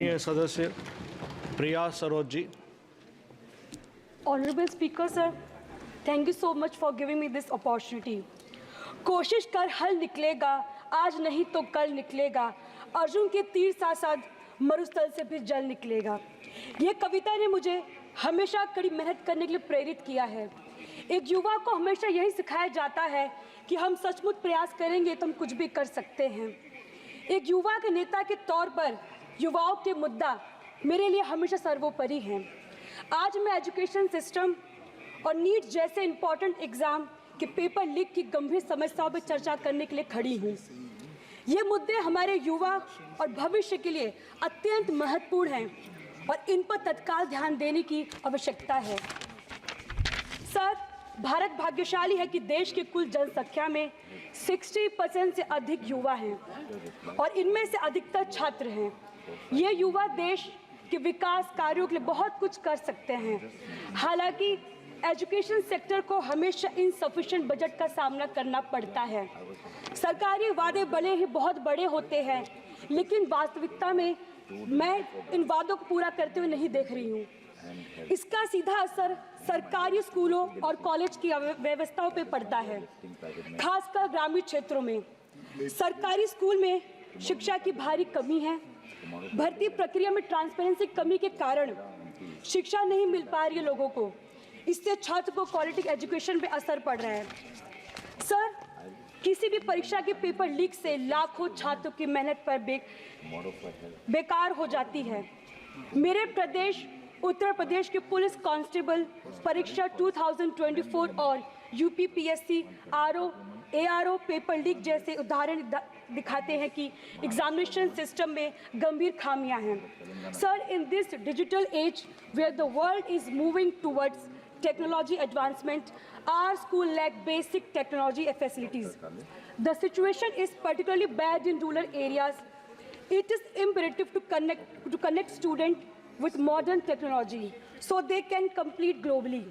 सदस्य प्रिया Saroj ji. Honorable Speaker sir, thank you so much for giving me this opportunity. कोशिश कर हल निकलेगा, आज नहीं तो कल निकलेगा, अर्जुन के तीर साथ साथ मरुस्थल से भी जल निकलेगा। ये कविता ने मुझे हमेशा कड़ी मेहनत करने के लिए प्रेरित किया है। एक युवा को हमेशा यही सिखाया जाता है कि हम सचमुच प्रयास करेंगे तो हम कुछ भी कर सकते हैं। एक युवा के नेता के तौर पर युवाओं के मुद्दा मेरे लिए हमेशा सर्वोपरि हैं। आज मैं एजुकेशन सिस्टम और नीट जैसे इम्पॉर्टेंट एग्ज़ाम के पेपर लीक की गंभीर समस्याओं पर चर्चा करने के लिए खड़ी हूँ। ये मुद्दे हमारे युवा और भविष्य के लिए अत्यंत महत्वपूर्ण हैं और इन पर तत्काल ध्यान देने की आवश्यकता है। सर, भारत भाग्यशाली है कि देश की कुल जनसंख्या में 60% से अधिक युवा हैं और इनमें से अधिकतर छात्र हैं। ये युवा देश के विकास कार्यों के लिए बहुत कुछ कर सकते हैं। हालांकि एजुकेशन सेक्टर को हमेशा इनसफिशिएंट बजट का सामना करना पड़ता है। सरकारी वादे भले ही बहुत बड़े होते हैं, लेकिन वास्तविकता में मैं इन वादों को पूरा करते हुए नहीं देख रही हूँ। इसका सीधा असर सरकारी स्कूलों और कॉलेज की व्यवस्थाओं पर पड़ता है, खासकर ग्रामीण क्षेत्रों में। सरकारी स्कूल में शिक्षा की भारी कमी है। भर्ती प्रक्रिया में ट्रांसपेरेंसी कमी के कारण शिक्षा नहीं मिल पा रही है लोगों को। इससे छात्र को क्वालिटी एजुकेशन पे असर पड़ रहा है। सर, किसी भी परीक्षा के पेपर लीक से लाखों छात्रों की मेहनत पर बेकार हो जाती है। मेरे प्रदेश उत्तर प्रदेश के पुलिस कांस्टेबल परीक्षा 2024 और UPPSC RO ARO paper leak जैसे उदाहरण दिखाते हैं कि एग्जामिनेशन सिस्टम में गंभीर खामियां हैं। Sir, in this digital age where the world is moving towards technology advancement, our school lack basic technology facilities. The situation is particularly bad in rural areas. It is imperative to connect students with modern technology so they can compete globally.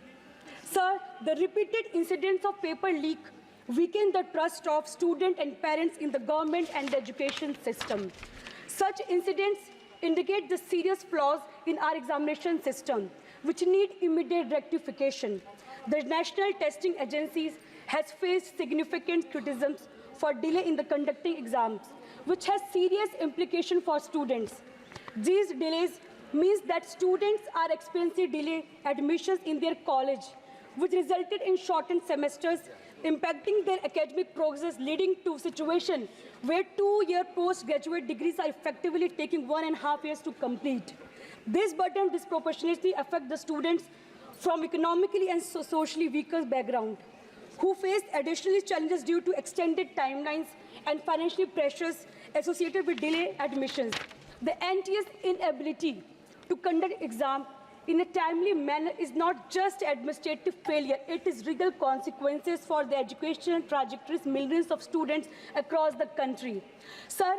Sir, the repeated incidents of paper leak weaken the trust of students and parents in the government and the education system. Such incidents indicate the serious flaws in our examination system, which need immediate rectification. The National Testing Agencies has faced significant criticisms for delay in the conducting exams, which has serious implications for students. These delays means that students are experiencing delayed admissions in their college, which resulted in shortened semesters, impacting their academic progress, leading to a situation where 2-year postgraduate degrees are effectively taking 1.5 years to complete. This burden disproportionately affects the students from economically and socially weaker background, who face additional challenges due to extended timelines and financial pressures associated with delayed admissions. The NTA's inability to conduct exam in a timely manner is not just administrative failure, it is real consequences for the education trajectories millions of students across the country. Sir,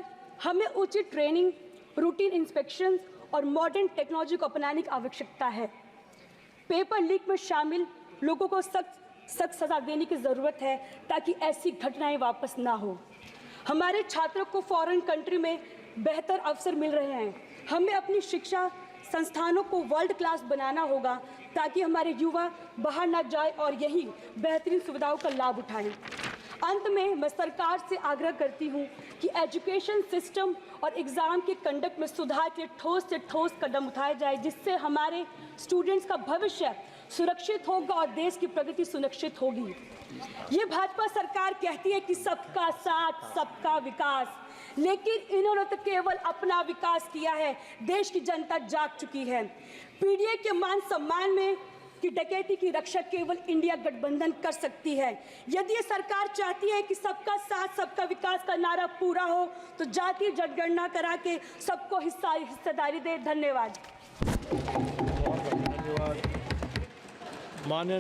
हमें उचित training, routine inspections और modern technology को अपनाने की आवश्यकता है। Paper leak में शामिल लोगों को सख्त सजा देने की ज़रूरत है ताकि ऐसी घटनाएं वापस ना हो। हमारे छात्रों को फॉरेन कंट्री में बेहतर अवसर मिल रहे हैं। हमें अपनी शिक्षा संस्थानों को वर्ल्ड क्लास बनाना होगा ताकि हमारे युवा बाहर ना जाए और यही बेहतरीन सुविधाओं का लाभ उठाएं। अंत में मैं सरकार से आग्रह करती हूँ कि एजुकेशन सिस्टम और एग्ज़ाम के कंडक्ट में सुधार के ठोस से ठोस कदम उठाए जाए, जिससे हमारे स्टूडेंट्स का भविष्य सुरक्षित होगा और देश की प्रगति सुनिश्चित होगी। ये भाजपा सरकार कहती है कि सबका साथ सबका विकास, लेकिन इन्होंने तो केवल अपना विकास किया है। देश की जनता जाग चुकी है। पीडीए के मान सम्मान में कि डकैती की रक्षा केवल इंडिया गठबंधन कर सकती है। यदि ये सरकार चाहती है कि सबका साथ सबका विकास का नारा पूरा हो तो जातीय जनगणना करा के सबको हिस्सेदारी दे। धन्यवाद। माननीय